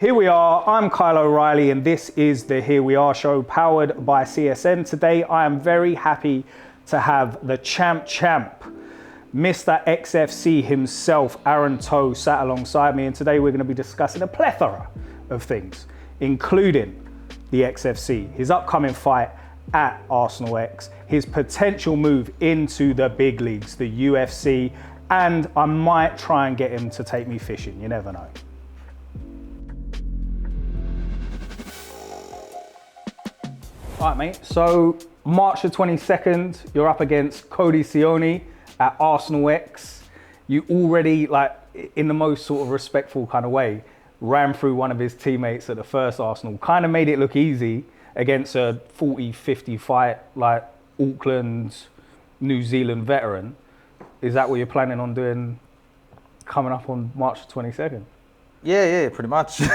Here we are, I'm Kyle O'Reilly and this is the Here We Are show powered by CSN. Today I am very happy to have the champ, Mr. XFC himself, Aaron Toe, sat alongside me, and today we're going to be discussing a plethora of things, including the XFC, his upcoming fight at Arsenal X, his potential move into the big leagues, the UFC, and I might try and get him to take me fishing, you never know. All right, mate, so March the 22nd, you're up against Cody Cioni at Arsenal X. You already, like, in the most sort of respectful kind of way, ran through one of his teammates at the first Arsenal, kind of made it look easy against a 40-50 fight, like Auckland, New Zealand veteran. Is that what you're planning on doing coming up on March the 22nd? Yeah, pretty much. So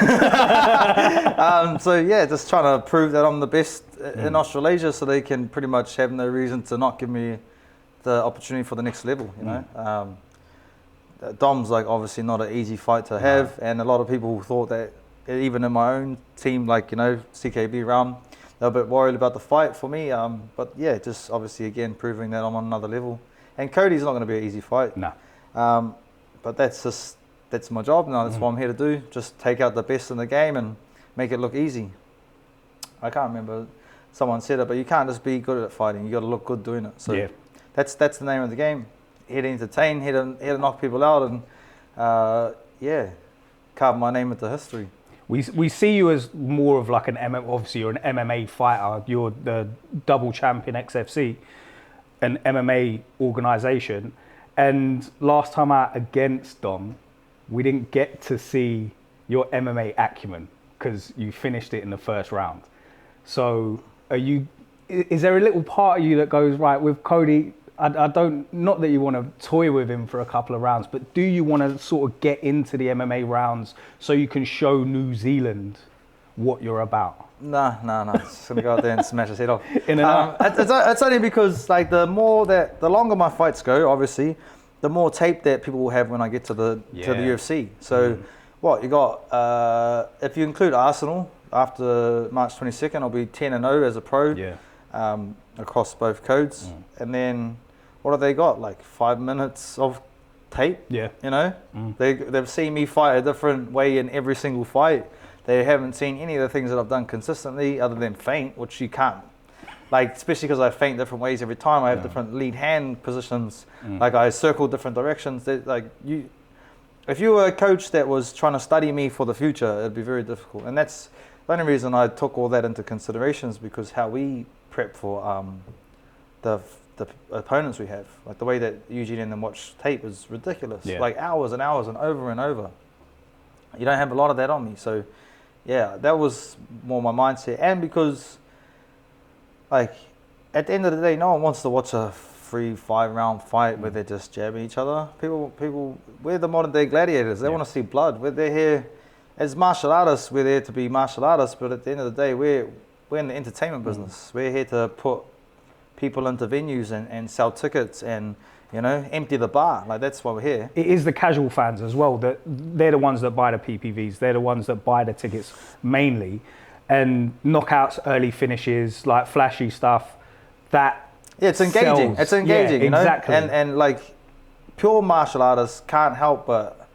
yeah, just trying to prove that I'm the best in Australasia, so they can pretty much have no reason to not give me the opportunity for the next level, you know. Dom's like obviously not an easy fight to have, and a lot of people thought that even in my own team, like, you know, CKB round, they're a bit worried about the fight for me. But yeah, just obviously again proving that I'm on another level. And Cody's not going to be an easy fight. No. But that's my job now. That's what I'm here to do. Just take out the best in the game and make it look easy. I can't remember, someone said it, but you can't just be good at fighting. You got to look good doing it. So yeah, that's the name of the game. Here to entertain, here to knock people out, and yeah, carve my name into history. We see you as more of like an obviously you're an MMA fighter. You're the double champion XFC, an MMA organization. And last time out against Dom, we didn't get to see your MMA acumen because you finished it in the first round. So is there a little part of you that goes, right, with Cody, I don't, not that you want to toy with him for a couple of rounds, but do you want to sort of get into the MMA rounds so you can show New Zealand what you're about? No. Just gonna go out there and smash his head off. It's only because, like, the longer my fights go, obviously, the more tape that people will have when I get to the UFC. So what you got? If you include Arsenal, after March 22nd, I'll be 10-0 as a pro. Yeah. Across both codes, and then what have they got? Like 5 minutes of tape. Yeah. You know, they've seen me fight a different way in every single fight. They haven't seen any of the things that I've done consistently, other than feint, which you can't. Like, especially because I feint different ways every time. I have different lead hand positions. Like, I circle different directions. If you were a coach that was trying to study me for the future, it'd be very difficult. And that's the only reason I took all that into considerations, because how we prep for the opponents we have, like the way that Eugene and them watch tape is ridiculous. Like hours and hours and over. You don't have a lot of that on me. So yeah, that was more my mindset. And because, like, at the end of the day, no one wants to watch a 3-5 round fight where they're just jabbing each other. People, we're the modern day gladiators. They want to see blood. They're here as martial artists. We're there to be martial artists, but at the end of the day, we're in the entertainment business. We're here to put people into venues and sell tickets and, you know, empty the bar. Like, that's why we're here. It is the casual fans as well. That they're the ones that buy the PPVs. They're the ones that buy the tickets mainly. And knockouts, early finishes, like flashy stuff, that it's engaging. Sells. It's engaging, you know? Exactly. And like, pure martial artists can't help but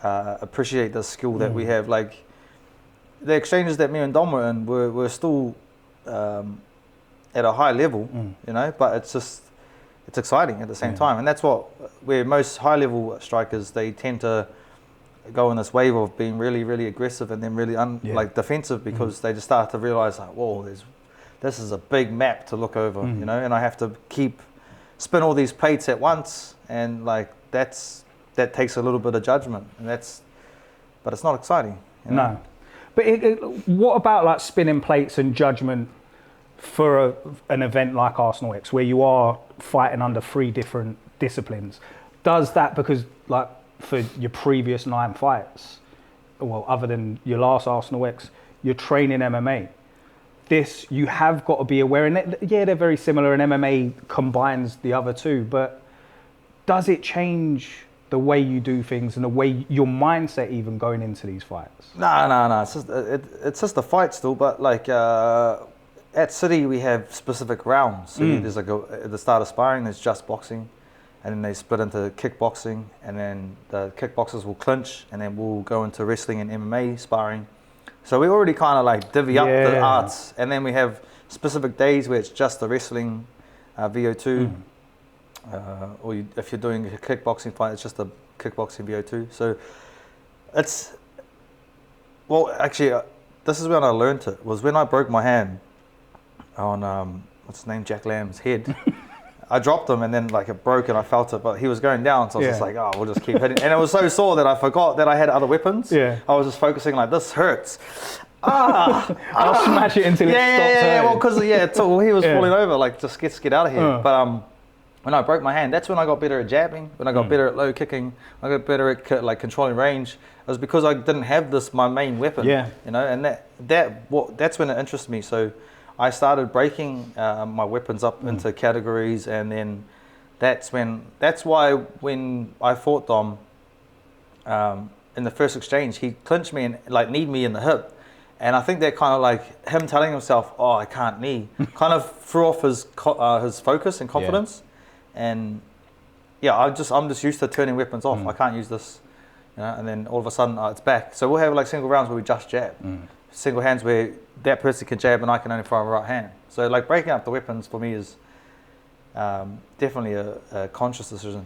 appreciate the skill that we have. Like, the exchanges that me and Dom were in were still at a high level, you know, but it's exciting at the same time. And that's where most high level strikers, they tend to go on this wave of being really, really aggressive and then really like defensive, because they just start to realize, like, whoa, this is a big map to look over, you know, and I have to spin all these plates at once, and like that takes a little bit of judgment, and but it's not exciting, you know? No. But what about like spinning plates and judgment for an event like Arsenal X, where you are fighting under 3 different disciplines? Does that, because like for your previous 9 fights, well, other than your last Arsenal X, you're training MMA. This, you have got to be aware, and they're very similar, and MMA combines the other two, but does it change the way you do things and the way your mindset even going into these fights? No. It's just a fight still, but like at City we have specific rounds. So there's like at the start of sparring, there's just boxing, and then they split into kickboxing, and then the kickboxers will clinch, and then we'll go into wrestling and MMA sparring. So we already kind of like divvy up the arts, and then we have specific days where it's just the wrestling VO2, or if you're doing a kickboxing fight, it's just a kickboxing VO2. So it's, well, actually, this is when I learned it, was when I broke my hand on, what's his name, Jack Lamb's head. I dropped him and then like it broke and I felt it, but he was going down, so I was just like, oh, we'll just keep hitting. And it was so sore that I forgot that I had other weapons. I was just focusing like, this hurts. I'll smash it until it stops hurting. Well, because he was falling over, like just get out of here. But when I broke my hand, that's when I got better at jabbing, when I got better at low kicking, I got better at like controlling range. It was because I didn't have this, my main weapon. You know, and that's when it interested me. So I started breaking my weapons up into categories, and then that's why when I fought Dom in the first exchange, he clinched me and like kneed me in the hip, and I think that kind of like him telling himself, "Oh, I can't knee," kind of threw off his focus and confidence, and I'm just used to turning weapons off. I can't use this, you know, and then all of a sudden it's back. So we'll have like single rounds where we just jab. Single hands where that person can jab and I can only throw a right hand. So like breaking up the weapons for me is definitely a conscious decision.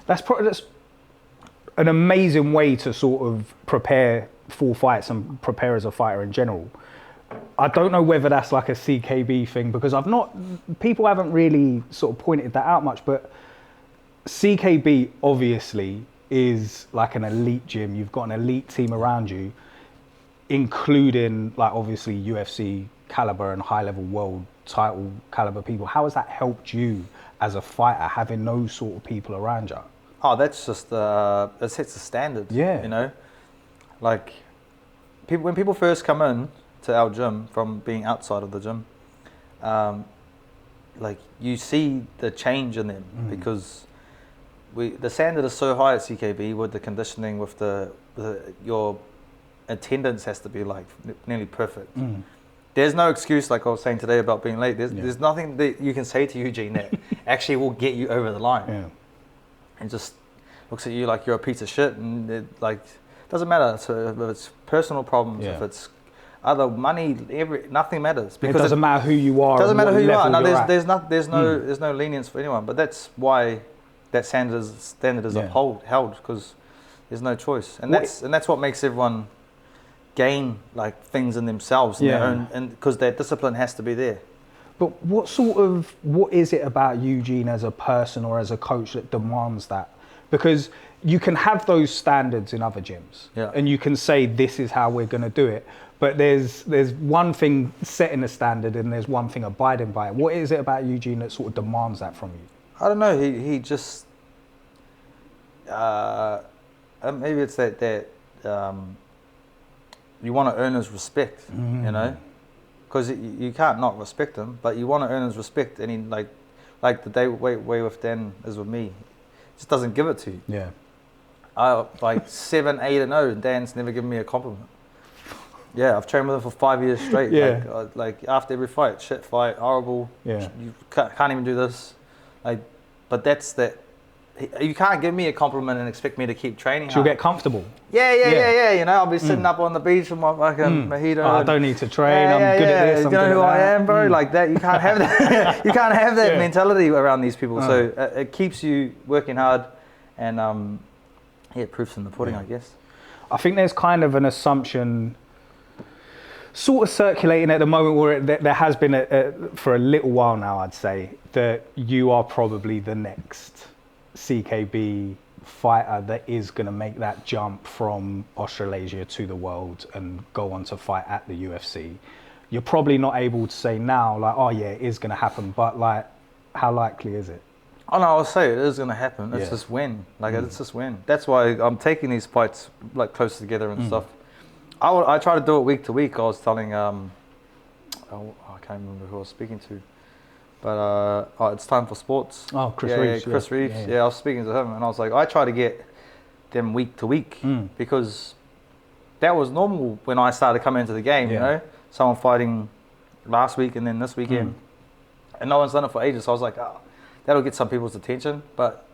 That's an amazing way to sort of prepare for fights and prepare as a fighter in general. I don't know whether that's like a CKB thing, because people haven't really sort of pointed that out much, but CKB obviously is like an elite gym. You've got an elite team around you, including like obviously UFC caliber and high level world title caliber people. How has that helped you as a fighter, having those sort of people around you? Oh, that's just it sets a standard. You know, like when people first come in to our gym from being outside of the gym, like you see the change in them, because the standard is so high at CKB with the conditioning, with your attendance has to be like nearly perfect. There's no excuse, like I was saying today about being late. There's nothing that you can say to Eugene that actually will get you over the line. And just looks at you like you're a piece of shit, and it like doesn't matter. So if it's personal problems, if it's other money, nothing matters, because it doesn't matter who you are. Doesn't matter who you are. No, there's no lenience for anyone. But that's why that standard is held, because there's no choice, and that's what makes everyone gain like things in themselves, their own, and because their discipline has to be there. But what is it about Eugene as a person or as a coach that demands that? Because you can have those standards in other gyms, and you can say this is how we're going to do it. But there's one thing setting a standard, and there's one thing abiding by it. What is it about Eugene that sort of demands that from you? I don't know. He just maybe it's that you want to earn his respect, you know, because you can't not respect him, but you want to earn his respect, and he like the way with Dan is with me, just doesn't give it to you. I like 7-8-0, and Dan's never given me a compliment. I've trained with him for 5 years straight. Like after every fight, shit fight, horrible. You can't even do this. Like, but that's that. You can't give me a compliment and expect me to keep training. You'll get comfortable. Yeah. You know, I'll be sitting up on the beach with my fucking mojito. I don't need to train. I'm good at this. You know who I am, bro? Like that. You can't have that. You can't have that mentality around these people. So it keeps you working hard, and proof's in the pudding, I guess. I think there's kind of an assumption sort of circulating at the moment, where there has been for a little while now, I'd say, that you are probably the next CKB fighter that is going to make that jump from Australasia to the world and go on to fight at the UFC. You're probably not able to say now, like, oh yeah, it is going to happen, but like, how likely is it? Oh no, I'll say it is going to happen. It's just when. Like, it's just when. That's why I'm taking these fights like close together and stuff. I try to do it week to week. I was telling, I can't remember who I was speaking to, but it's time for sports. Oh, Chris Reeves. Chris Reeves. Yeah, I was speaking to him, and I was like, I try to get them week to week because that was normal when I started coming into the game. You know, someone fighting last week and then this weekend, and no one's done it for ages. So I was like, oh, that'll get some people's attention. But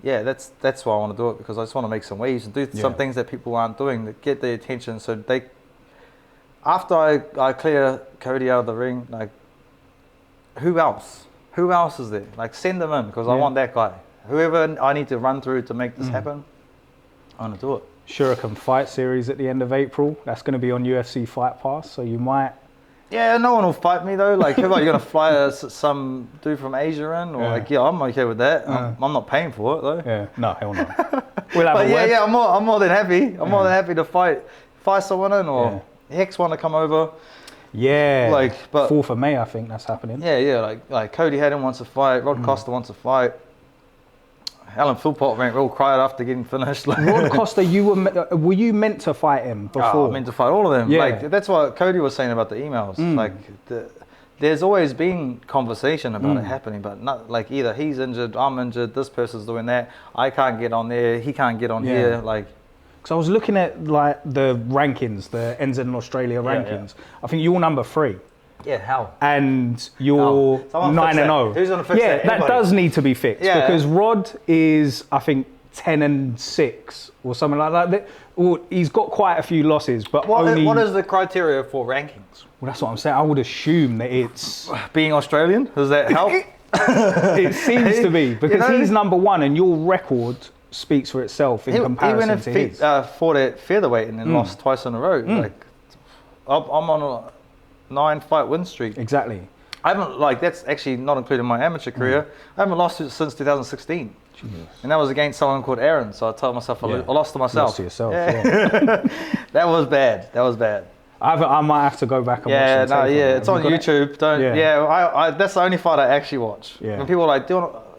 yeah, that's why I want to do it, because I just want to make some waves and do some things that people aren't doing that get their attention. So they, after I clear Cody out of the ring, like, who else? Who else is there? Like, send them in, because I want that guy. Whoever I need to run through to make this happen, I want to do it. Shuriken Fight Series at the end of April. That's going to be on UFC Fight Pass, so you might... Yeah, no one will fight me though. Like, who are you going to fly some dude from Asia in? Or like, I'm okay with that. I'm not paying for it though. Yeah, no, hell no. We'll have but I'm more than happy. I'm more than happy to fight someone in, or Hex want to come over. Yeah, like, but 4th of May, I think that's happening. Yeah, like Cody Haddon wants to fight. Rod Costa wants to fight. Alan Philpott went real quiet after getting finished. Rod Costa, were you meant to fight him before? Oh, I meant to fight all of them. Yeah. Like, that's what Cody was saying about the emails. Like, there's always been conversation about it happening, but not like either he's injured, I'm injured, this person's doing that, I can't get on there, he can't get on here. Like, because I was looking at like the rankings, the NZ in Australia rankings. I think you're number 3. Yeah, how? And you're 9-0. Who's going to fix that? That does need to be fixed, because Rod is, I think, 10-6 or something like that. Well, he's got quite a few losses, but what is the criteria for rankings? Well, that's what I'm saying. I would assume that it's being Australian. Does that help? It seems to be, because he's number 1, and your record speaks for itself in comparison to his. Fought at featherweight and then lost twice in a row. Like, I'm on a 9-fight win streak. Exactly. I haven't, like, that's actually not including my amateur career. I haven't lost it since 2016. Jesus. And that was against someone called Aaron. So I told myself I lost to myself. Lost to yourself, That was bad. I might have to go back and watch it. It's on YouTube. I that's the only fight I actually watch. Yeah. When people are like,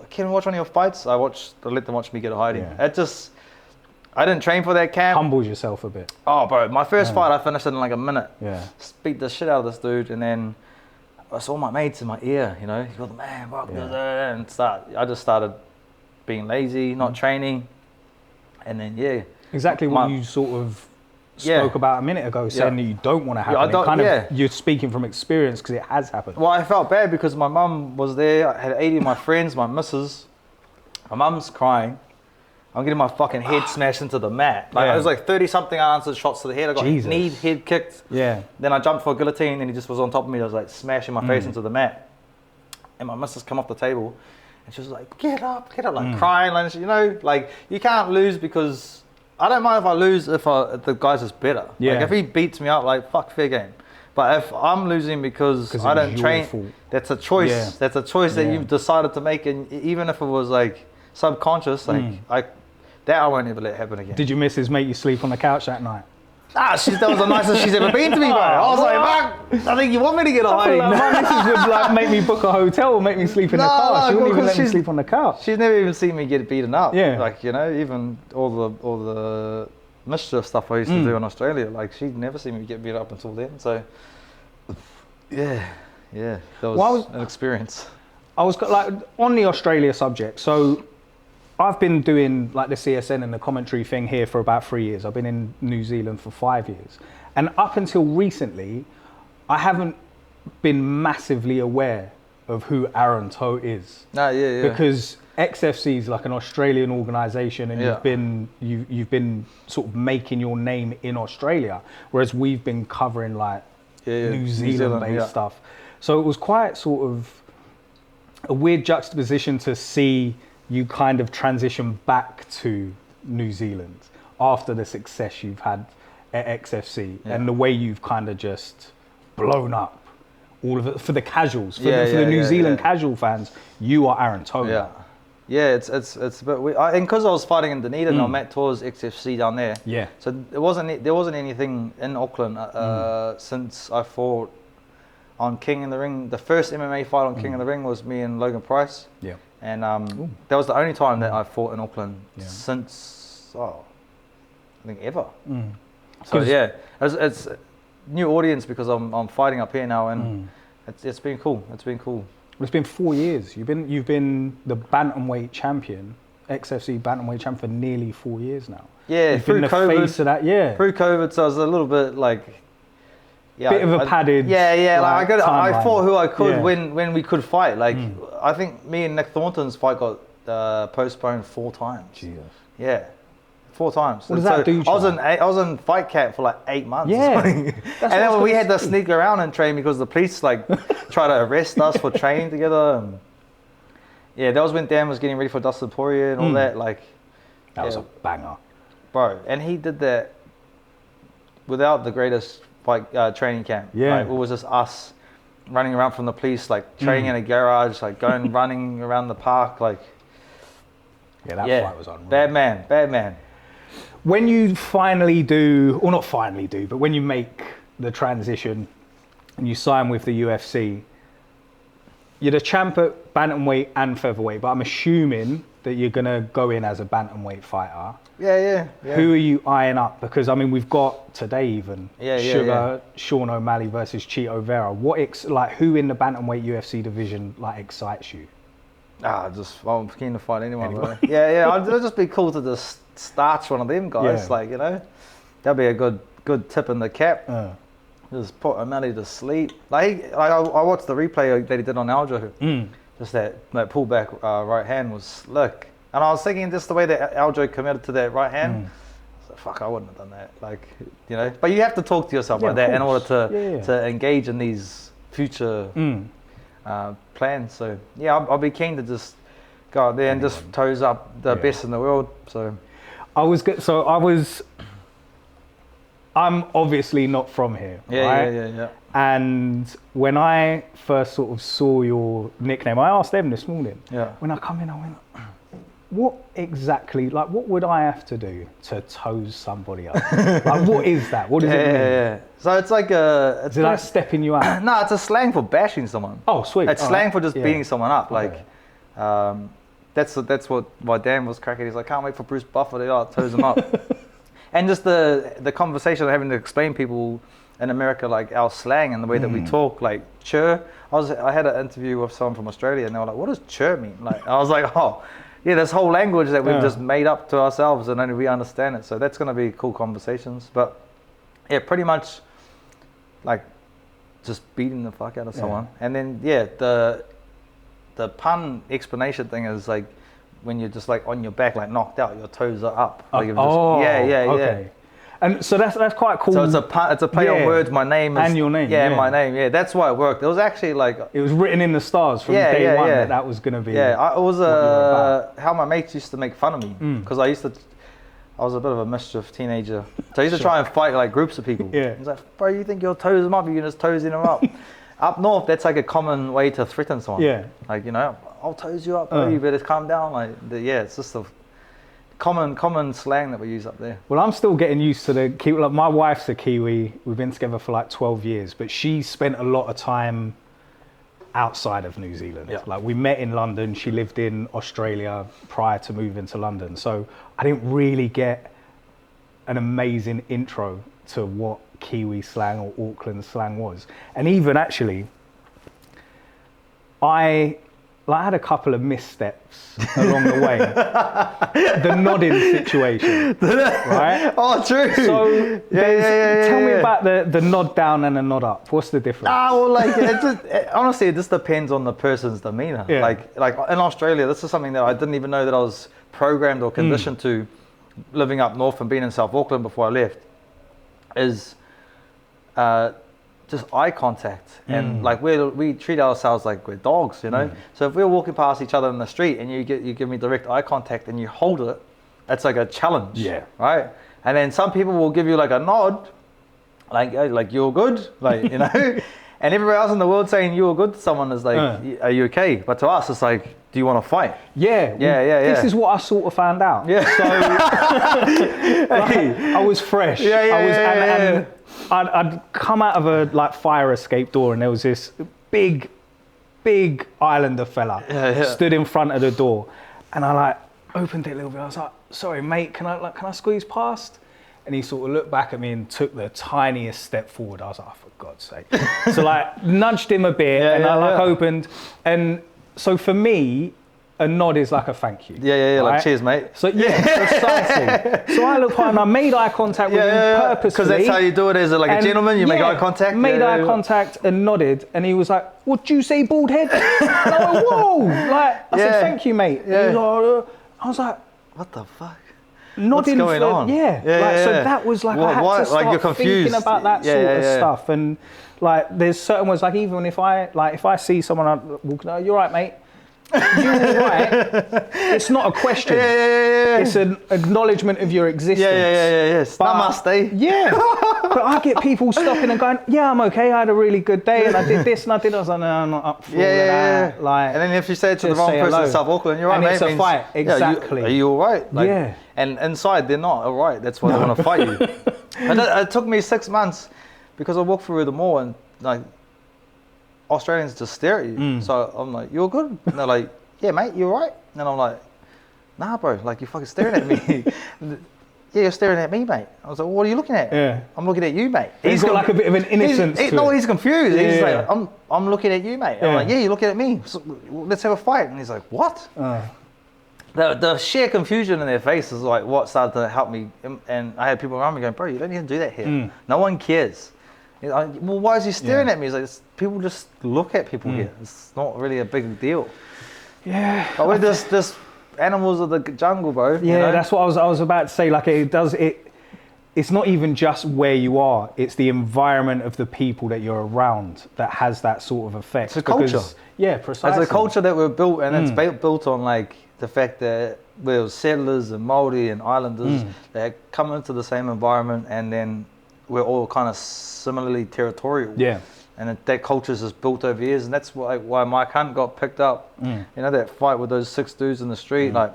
can we watch one of your fights? I let them watch me get a hiding. I didn't train for that camp. Humbles yourself a bit. Oh, bro, my first fight, I finished it in like a minute. Yeah. Beat the shit out of this dude, and then I saw my mates in my ear, you know, you're the man, and I just started being lazy, not training, and then exactly what you sort of spoke about a minute ago, saying that you don't want to happen. You're speaking from experience, because it has happened. Well, I felt bad because my mum was there. I had 80 of my friends, my missus. My mum's crying. I'm getting my fucking head smashed into the mat. Like, it was like 30-something unanswered shots to the head. I got knee, head kicked. Yeah. Then I jumped for a guillotine, and he just was on top of me. I was like smashing my face into the mat. And my missus come off the table, and she was like, get up, like crying. Like, you know, like, you can't lose, because I don't mind if I lose if the guy's just better. Yeah. Like, if he beats me up, like, fuck, fair game. But if I'm losing because I don't train, that's a choice. Yeah. That's a choice that you've decided to make. And even if it was like subconscious, like, that I won't ever let happen again. Did your missus make you sleep on the couch that night? That was the nicest she's ever been to me, bro. I was like, fuck, I think you want me to get a hiding. Like, my missus would like make me book a hotel or make me sleep in the car. She wouldn't even let me sleep on the couch. She's never even seen me get beaten up. Yeah. Like, you know, even all the mischief stuff I used to do in Australia, like, she'd never seen me get beat up until then. So, yeah, that was an experience. I was like, on the Australia subject, so I've been doing like the CSN and the commentary thing here for about 3 years. I've been in New Zealand for 5 years. And up until recently, I haven't been massively aware of who Aaron Toe is. Because XFC is like an Australian organisation, and you've been sort of making your name in Australia, whereas we've been covering like New Zealand-based stuff. So it was quite sort of a weird juxtaposition to see you kind of transition back to New Zealand after the success you've had at XFC and the way you've kind of just blown up all of it for the casuals, for the New Zealand casual fans. You are Aaron Toe. It's a bit weird. And because I was fighting in Dunedin, I met Tor's XFC down there. Yeah. So there wasn't anything in Auckland since I fought on King in the Ring. The first MMA fight on King in the Ring was me and Logan Price. Yeah. And that was the only time that I fought in Auckland since, I think ever. So it's new audience because I'm fighting up here now, and it's been cool. It's been 4 years. You've been the bantamweight champion XFC bantamweight champ for nearly 4 years now. Yeah, You've through been the COVID. face of that, yeah. Through COVID, so I was a little bit like. Yeah, bit of a padded. Yeah. Like I fought who I could when we could fight. Like I think me and Nick Thornton's fight got postponed 4 times. Jesus. Yeah, 4 times. What does that do? I was in fight camp for like 8 months. Yeah. And then we had to sneak around and train because the police like try to arrest us for training together. And yeah, that was when Dan was getting ready for Dustin Poirier and all that. Like that was a banger, bro. And he did that without the greatest training camp. Yeah. Like, it was just us running around from the police, like training in a garage, like going running around the park, like. Yeah, that fight was unreal. Bad man. When you finally do, or not finally do, but when you make the transition and you sign with the UFC, you're the champ at bantamweight and featherweight, but I'm assuming that you're going to go in as a bantamweight fighter. Yeah. Who are you eyeing up? Because, I mean, we've got today even Sugar, Sean O'Malley versus Chito Vera. Who in the bantamweight UFC division, excites you? I'm keen to fight anyone. Bro. Yeah. It'd just be cool to just starch one of them guys. Yeah. That'd be a good tip in the cap. Just put O'Malley to sleep. I watched the replay that he did on Aljo. Just that pullback right hand was slick. And I was thinking just the way that Aljo committed to that right hand. I was like, fuck, I wouldn't have done that. But you have to talk to yourself like that in order to engage in these future plans. So yeah, I'll be keen to just go out there and just toes up the best in the world. So I'm obviously not from here, right? Yeah. And when I first sort of saw your nickname, I asked them this morning. Yeah. When I come in, I went, what exactly, what would I have to do to toes somebody up? What is that? What does it mean? Yeah. So it's like is it like stepping you out? No, it's a slang for bashing someone. Oh, sweet. It's slang for just beating someone up. That's why Dan was cracking. He's like, can't wait for Bruce Buffer to toes him up. And just the conversation of having to explain people in America, our slang and the way that we talk, chur. I had an interview with someone from Australia and they were like, what does chur mean? I was like, oh, yeah, this whole language that we've just made up to ourselves and only we understand it. So that's going to be cool conversations. But yeah, pretty much just beating the fuck out of someone. And then, the pun explanation thing is when you're just on your back, knocked out, your toes are up. Okay. And so that's quite cool. So it's a play on words. My name is and your name. Yeah, my name. Yeah, that's why it worked. It was actually it was written in the stars from day one that was going to be. Yeah, it was how my mates used to make fun of me because I was a bit of a mischief teenager. So I used to try and fight groups of people. Yeah. He's like, bro, you think you'll toes them up? You can just toesing them up. Up north, that's a common way to threaten someone. Yeah. I'll toes you up, bro. You better calm down. It's just a common slang that we use up there. Well, I'm still getting used to the Kiwi. My wife's a Kiwi. We've been together for 12 years, but she spent a lot of time outside of New Zealand. Yeah. We met in London. She lived in Australia prior to moving to London. So I didn't really get an amazing intro to what Kiwi slang or Auckland slang was. And even actually, I had a couple of missteps along the way. The nodding situation, right? Oh, true. So tell me about the nod down and the nod up. What's the difference? Honestly, it just depends on the person's demeanor. Yeah. Like in Australia, this is something that I didn't even know that I was programmed or conditioned to living up north and being in South Auckland before I left, is just eye contact. And we treat ourselves like we're dogs, So if we're walking past each other in the street and you give me direct eye contact and you hold it, that's a challenge. Yeah. Right? And then some people will give you a nod, like you're good, and everywhere else in the world saying you're good to someone is are you okay? But to us, it's do you want to fight? Yeah. This is what I sort of found out. Yeah. So I was fresh. And I'd come out of a fire escape door and there was this big islander fella stood in front of the door, and I opened it a little bit. I was like, sorry mate, can I squeeze past? And he sort of looked back at me and took the tiniest step forward. I was like, oh, for God's sake. So nudged him a bit and I opened. And so for me, a nod is like a thank you. Yeah, right? like cheers, mate. So precisely. So I looked behind and I made eye contact with him purposely. Because that's how you do it as like a gentleman, you make eye contact. Made eye contact and nodded, and he was like, "What do you say, bald head?" And I went, "Whoa!" Like I said, "Thank you, mate." And he was like, I was like, "What the fuck?" Nodding. What's going on? So that was like I had to start thinking about that sort of stuff, and like there's certain words like even if I see someone walking, "Oh, you're right, mate." You're right. It's not a question. It's an acknowledgement of your existence. Yes. Namaste. Yeah. But I get people stopping and going, "Yeah, I'm okay. I had a really good day, and I did this and I did." I was like, "No, I'm not up for all of that." Like, and then if you say it to the wrong person in South Auckland, "You're right, mate." And it's a fight. Exactly. Are you all right? Like, and inside they're not all right. That's why they want to fight you. And it took me 6 months because I walked through the mall and like Australians just stare at you. So I'm like, "You're good?" And they're like, "Yeah, mate, you all right?" And I'm like, "Nah, bro, like you're fucking staring at me." "Yeah, you're staring at me, mate." I was like, "What are you looking at?" Yeah. "I'm looking at you, mate." He's got like a bit of an innocence to it. He's confused. He's like, I'm looking at you, mate." I'm like, "Yeah, you're looking at me. So let's have a fight." And he's like, "What?" The sheer confusion in their face is like what started to help me. And I had people around me going, "Bro, you don't need to do that here. No one cares." He's like, "Well, why is he staring at me?" He's like, "People just look at people here. It's not really a big deal." Yeah. But we're just animals of the jungle, bro. Yeah, you know? That's what I was about to say. Like it's not even just where you are. It's the environment of the people that you're around that has that sort of effect. It's a culture. Yeah, precisely. It's a culture that we're built, and it's built on like the fact that we're settlers and Māori and islanders that come into the same environment, and then we're all kind of similarly territorial. Yeah. And that culture is just built over years, and that's why Mike Hunt got picked up. You know, that fight with those 6 dudes in the street, like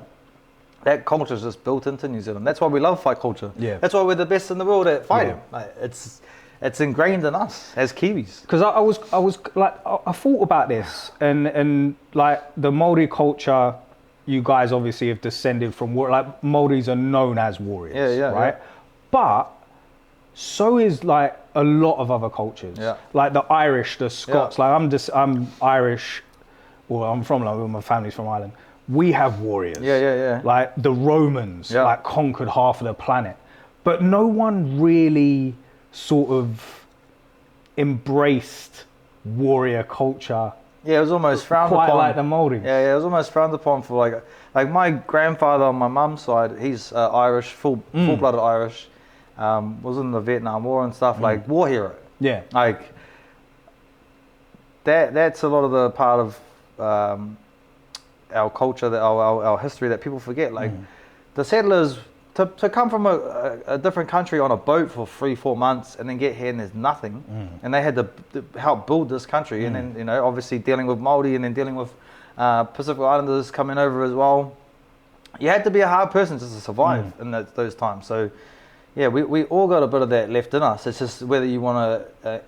that culture is just built into New Zealand. That's why we love fight culture. Yeah. That's why we're the best in the world at fighting. Like, it's ingrained in us as Kiwis. Because I was like I thought about this, and like the Māori culture, you guys obviously have descended from like Māoris are known as warriors. Right. But so is like a lot of other cultures, like the Irish, the Scots. Like I'm Irish, well, I'm from like my family's from Ireland. We have warriors. Like the Romans, like conquered half of the planet, but no one really sort of embraced warrior culture. Yeah, it was almost frowned upon. Quite like the Māoris. Yeah, it was almost frowned upon for like my grandfather on my mum's side. He's Irish, full-blooded Irish. Was in the Vietnam War and stuff, like war hero. Yeah. Like that's a lot of the part of our culture, that our history that people forget. Like the settlers to come from a different country on a boat for 3-4 months and then get here and there's nothing, and they had to help build this country, and then obviously dealing with Māori and then dealing with Pacific Islanders coming over as well. You had to be a hard person just to survive in those times. So yeah, we all got a bit of that left in us. It's just whether you want to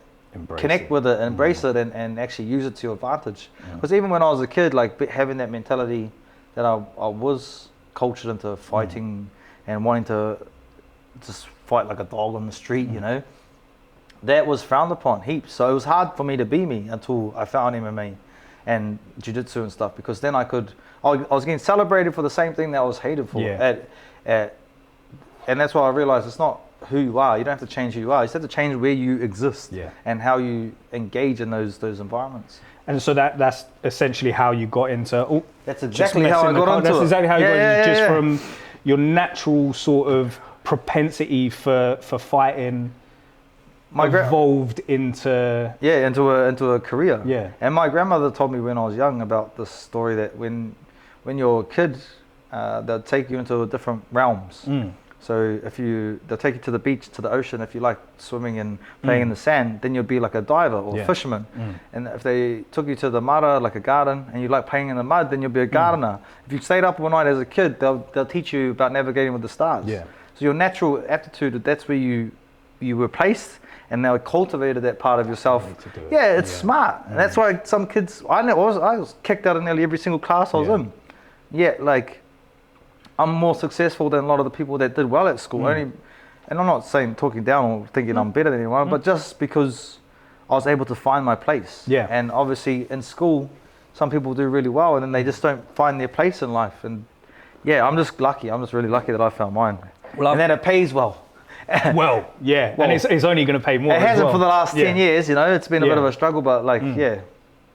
connect with it, embrace it, and actually use it to your advantage. Because even when I was a kid, like having that mentality that I was cultured into fighting and wanting to just fight like a dog on the street, that was frowned upon heaps. So it was hard for me to be me until I found MMA and jiu-jitsu and stuff, because then I was getting celebrated for the same thing that I was hated for. And that's why I realized it's not who you are. You don't have to change who you are. You just have to change where you exist and how you engage in those environments. And so that's essentially how you got into. That's exactly how I got into it. That's exactly how you got into just from your natural sort of propensity for fighting. Evolved into a career. Yeah. And my grandmother told me when I was young about this story that when you're a kid, they'll take you into different realms. So they'll take you to the beach, to the ocean. If you like swimming and playing in the sand, then you'll be like a diver or fisherman. And if they took you to the mara, like a garden, and you like playing in the mud, then you'll be a gardener. If you stayed up all night as a kid, they'll teach you about navigating with the stars. Yeah. So your natural aptitude, that's where you were placed, and they cultivated that part of yourself. Yeah, it's smart. And that's why some kids, I was kicked out of nearly every single class I was in. Yeah, like, I'm more successful than a lot of the people that did well at school. And I'm not talking down or thinking I'm better than anyone, but just because I was able to find my place. Yeah. And obviously in school, some people do really well, and then they just don't find their place in life. And yeah, I'm just lucky. I'm just really lucky that I found mine. Well, and then it pays well. Well, yeah, well, and it's only going to pay more. It hasn't for the last 10 yeah. years, you know. It's been a bit of a struggle, but like, yeah,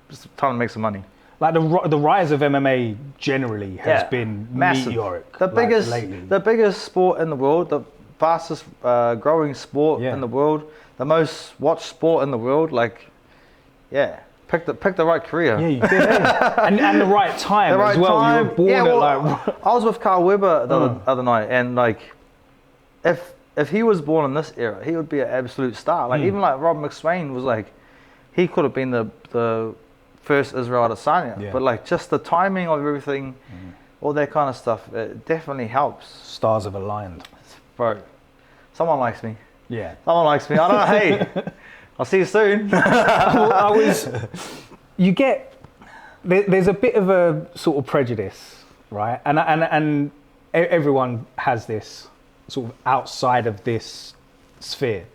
just time to make some money. Like the rise of MMA generally has been massive. Meteoric. The biggest sport in the world, the fastest growing sport in the world, the most watched sport in the world. Like, yeah, pick the right career. Yeah, you did. and the right time as well. Time. You were born at like. I was with Carl Weber the other night, and like, if he was born in this era, he would be an absolute star. Like even like Rob McSwain was like, he could have been the first Israel Adesanya. Yeah. But like just the timing of everything, all that kind of stuff, it definitely helps. Stars have aligned. Bro, someone likes me. Yeah. Someone likes me. I don't know, hey, I'll see you soon. There's a bit of a sort of prejudice, right? And everyone has this sort of outside of this sphere,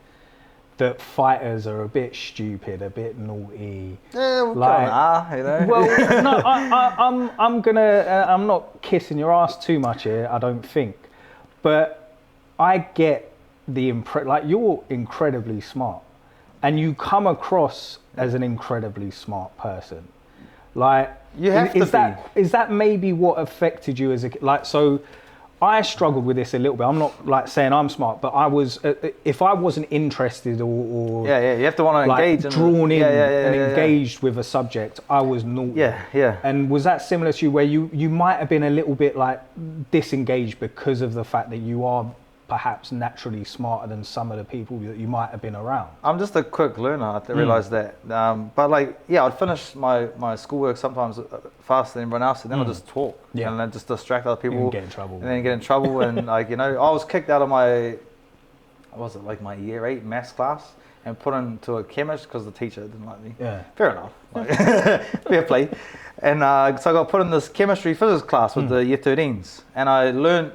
that fighters are a bit stupid, a bit naughty. Yeah, like, you know. Well, no, I'm not kissing your ass too much here, I don't think, but I get the like you're incredibly smart, and you come across as an incredibly smart person. Like, is that maybe what affected you as a like? So I struggled with this a little bit. I'm not like saying I'm smart, but I was, if I wasn't interested or you have to want to like engage, drawn in and engaged with a subject, I was naughty. Yeah. And was that similar to you, where you might have been a little bit like disengaged because of the fact that you are perhaps naturally smarter than some of the people that you might have been around? I'm just a quick learner. I realised that. But like, I'd finish my schoolwork sometimes faster than everyone else, and then I'd just talk. Yeah. And then just distract other people. And get in trouble. And then get in trouble. And like, you know, I was kicked out of my year 8 maths class and put into a chemist because the teacher didn't like me. Yeah. Fair enough. Like, fair play. And so I got put in this chemistry physics class with the year 13s. And I learned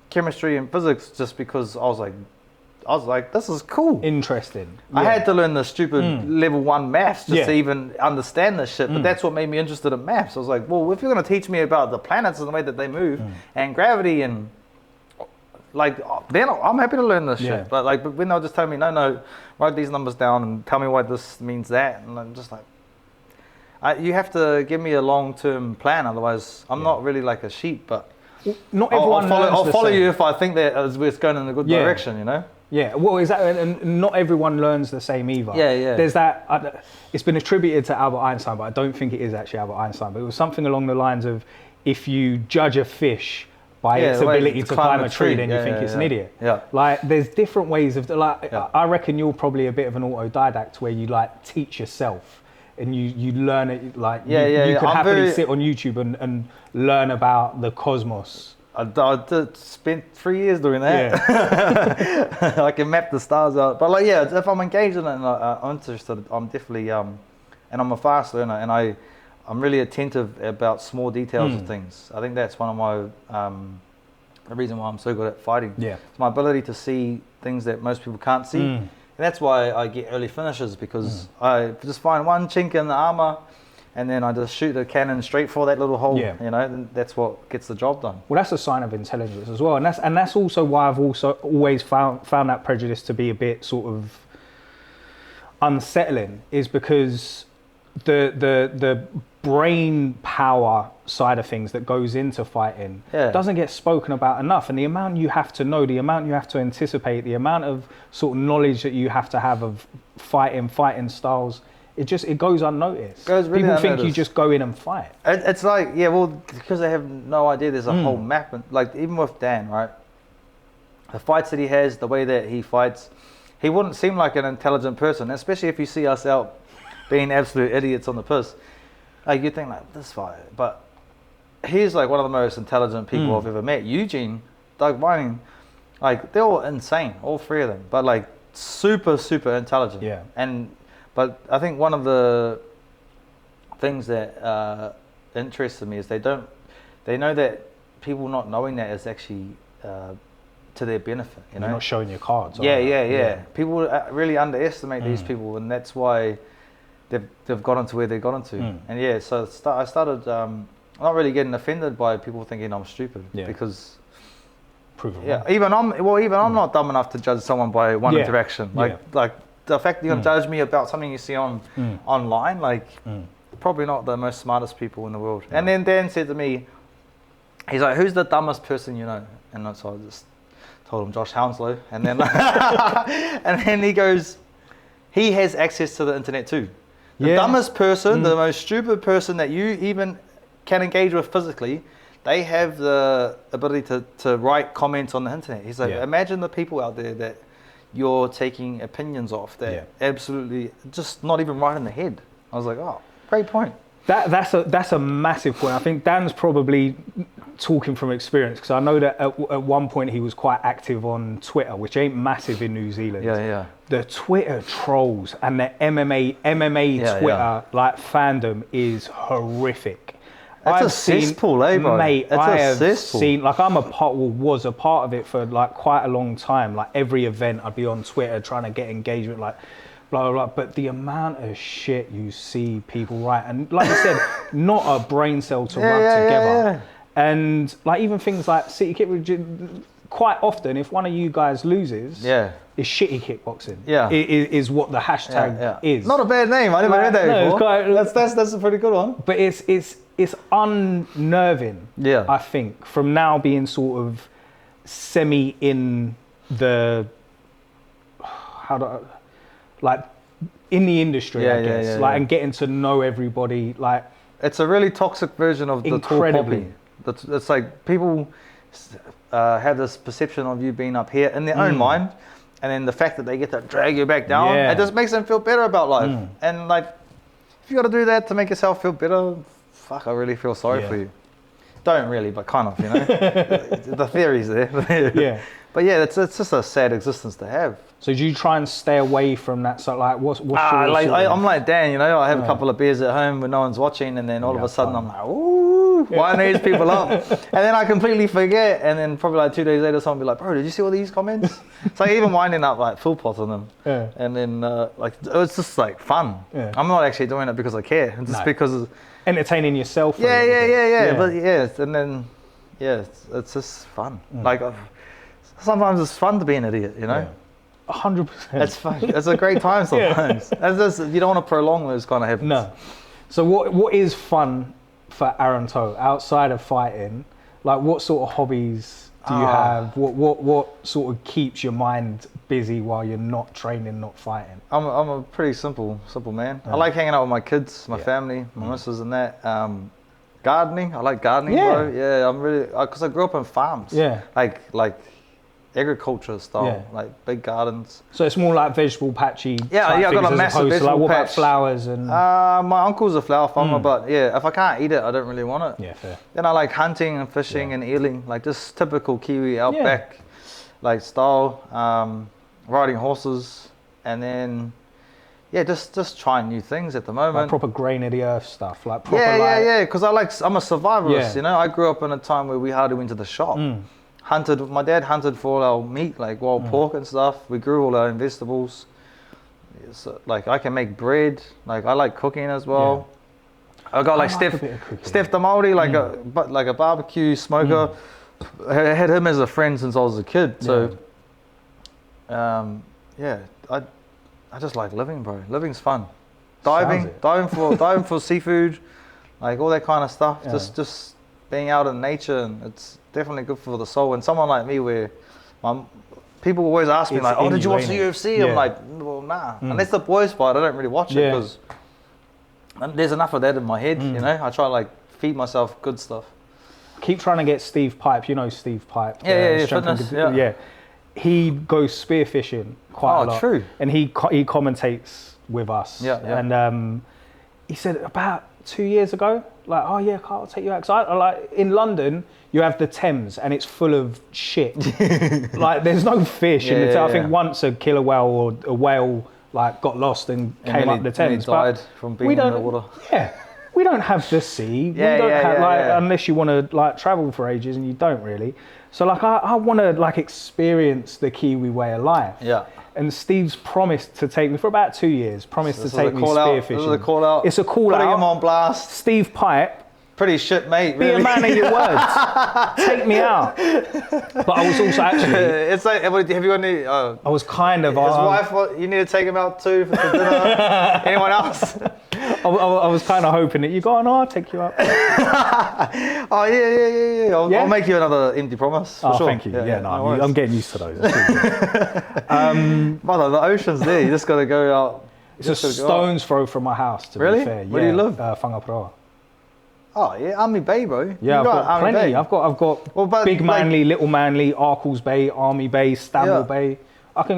chemistry and physics just because I was like, this is cool. Interesting. Yeah. I had to learn the stupid level 1 maths just to even understand this shit, but that's what made me interested in maths. I was like, well, if you're going to teach me about the planets and the way that they move and gravity and like, then I'm happy to learn this shit. But like, when they'll just tell me, no, write these numbers down and tell me why this means that, and I'm just like, you have to give me a long-term plan, otherwise I'm not really like a sheep, but not everyone I'll follow you if I think that it's going in a good direction, you know? Yeah, well, and not everyone learns the same either. Yeah. There's that, it's been attributed to Albert Einstein, but I don't think it is actually Albert Einstein, but it was something along the lines of, if you judge a fish by its ability to climb a tree, then you think it's an idiot. Yeah. Like, there's different ways of, I reckon you're probably a bit of an autodidact where you like teach yourself. And you learn it, like you could happily sit on YouTube and learn about the cosmos. I spent 3 years doing that. I can map the stars out. But like, if I'm engaged in it and I'm interested, I'm definitely, and I'm a fast learner, and I'm really attentive about small details of things. I think that's one of my, the reason why I'm so good at fighting. Yeah. It's my ability to see things that most people can't see. And that's why I get early finishes, because I just find one chink in the armor and then I just shoot the cannon straight for that little hole. You know, and that's what gets the job done. Well, that's a sign of intelligence as well. And that's also why I've also always found that prejudice to be a bit sort of unsettling, is because the brain power side of things that goes into fighting doesn't get spoken about enough, and the amount you have to know, the amount you have to anticipate, the amount of sort of knowledge that you have to have of fighting styles, it goes unnoticed. People think you just go in and fight. It's like, because they have no idea there's a whole map. Like, even with Dan, right, the fights that he has, the way that he fights, he wouldn't seem like an intelligent person, especially if you see us out being absolute idiots on the piss. Like, you think like, this fight, but he's like one of the most intelligent people I've ever met. Eugene, Doug Vining, like, they're all insane, all 3 of them, but like super, super intelligent. Yeah. But I think one of the things that interested me is they know that people not knowing that is actually to their benefit. You know, you're not showing your cards. Yeah. People really underestimate these people, and that's why they've gotten to where they got into. And yeah, so I started not really getting offended by people thinking I'm stupid because. Even I'm not dumb enough to judge someone by one interaction. Like the fact that you're gonna judge me about something you see on online, like probably not the most smartest people in the world. And then Dan said to me, he's like, "Who's the dumbest person you know?" And so I just told him Josh Hounslow, and then and then he goes, "He has access to the internet too. The dumbest person, the most stupid person that you even can engage with physically." They have the ability to write comments on the internet. He's like, imagine the people out there that you're taking opinions off that absolutely just not even right in the head. I was like, oh, great point. That's a massive point. I think Dan's probably talking from experience because I know that at one point he was quite active on Twitter, which ain't massive in New Zealand. Yeah. The Twitter trolls and the MMA Twitter like fandom is horrific. It's a cesspool, bro? Mate, I have seen, like was a part of it for like quite a long time. Like every event I'd be on Twitter trying to get engagement, like blah, blah, blah. But the amount of shit you see people write, and like I said, not a brain cell to rub together. And like even things like City Kickboxing, quite often if one of you guys loses, is shitty kickboxing. Is what the hashtag is. Not a bad name. I never heard that before. That's a pretty good one. But it's unnerving. I think from now being sort of semi in the in the industry, I guess, and getting to know everybody. Like it's a really toxic version of the tall poppy. It's like people have this perception of you being up here in their own mind, and then the fact that they get to drag you back down, it just makes them feel better about life. And like, if you got to do that to make yourself feel better, fuck, I really feel sorry for you. Don't really, but kind of, you know. The theory's there. But yeah, it's just a sad existence to have. So do you try and stay away from that? So like, what's your I'm like Dan, you know. I have a couple of beers at home when no one's watching, and then all of a sudden I'm like, ooh, winding these people up, and then I completely forget, and then probably like 2 days later, someone will be like, bro, did you see all these comments? It's like even winding up like full pot on them, and then like it's just like fun. I'm not actually doing it because I care, it's just because entertaining yourself. But and then it's just fun. Like sometimes it's fun to be an idiot, you know. 100%. It's fun. It's a great time sometimes. It's just, you don't want to prolong those kind of habits. No. So what is fun for Aaron Toe outside of fighting? Like what sort of hobbies do you have? What sort of keeps your mind busy while you're not training, not fighting? I'm a pretty simple man. I like hanging out with my kids, my family, my missus and that. Gardening. I like gardening, bro. Yeah, I'm really, because I grew up on farms. Yeah. Like agriculture style, like big gardens. So it's more like vegetable patchy. I got a massive vegetable what patch. About flowers and? My uncle's a flower farmer, but if I can't eat it, I don't really want it. Yeah, fair. Then I like hunting and fishing and eeling, like just typical Kiwi outback, like style. Riding horses, and then just trying new things at the moment. Like proper grain of the earth stuff, like proper. Because I'm a survivalist. You know, I grew up in a time where we hardly went to the shop. My dad hunted for all our meat, like wild pork and stuff. We grew all our own vegetables. So, like I can make bread. Like I like cooking as well. I got like Steph the Māori, like a barbecue smoker. I had him as a friend since I was a kid. So, I just like living, bro. Living's fun. Diving for seafood, like all that kind of stuff. Yeah. Just being out in nature, and it's definitely good for the soul. And someone like me, where people always ask me like, "Oh, did you watch the UFC?" Yeah. I'm like, "Well, nah." Unless the boys fight, I don't really watch it because there's enough of that in my head. You know, I try to like feed myself good stuff. Keep trying to get Steve Pipe. You know Steve Pipe. Fitness. He goes spearfishing quite a lot. True. And he commentates with us. And he said about 2 years ago, like, "Oh yeah, Carl, I'll take you out." Because I like in London, you have the Thames and it's full of shit. Like there's no fish in the Thames. I think once a killer whale or a whale like got lost and came up the Thames. He died from being in the water. Yeah. we don't have the sea. Yeah, we don't yeah, have yeah, like yeah. unless you want to like travel for ages, and you don't really. So like I want to like experience the Kiwi way of life. Yeah. And Steve's promised to take me for about 2 years. Promised to take me spearfishing. This is a call out. It's a call Putting out. him on blast. Steve Pipe. Pretty shit, mate. Be Really. a man of your words. Take me out. But I was also actually. It's like, have you got any? I was kind of. His wife, you need to take him out too for dinner. Anyone else? I was kind of hoping that you go, no, I'll take you out. Oh yeah. I'll make you another empty promise. For sure. Thank you. Yeah, no, worries. I'm getting used to those. Brother, the ocean's there. You just got to go out. It's a stone's throw from my house. To Really? be fair. Where do you live? Whangaproa. Oh yeah, Army Bay, bro. Yeah, I've got Army plenty. Bay. I've got Well, but, Big Manly, Little Manly, Arkles Bay, Army Bay, Stamble Yeah. Bay.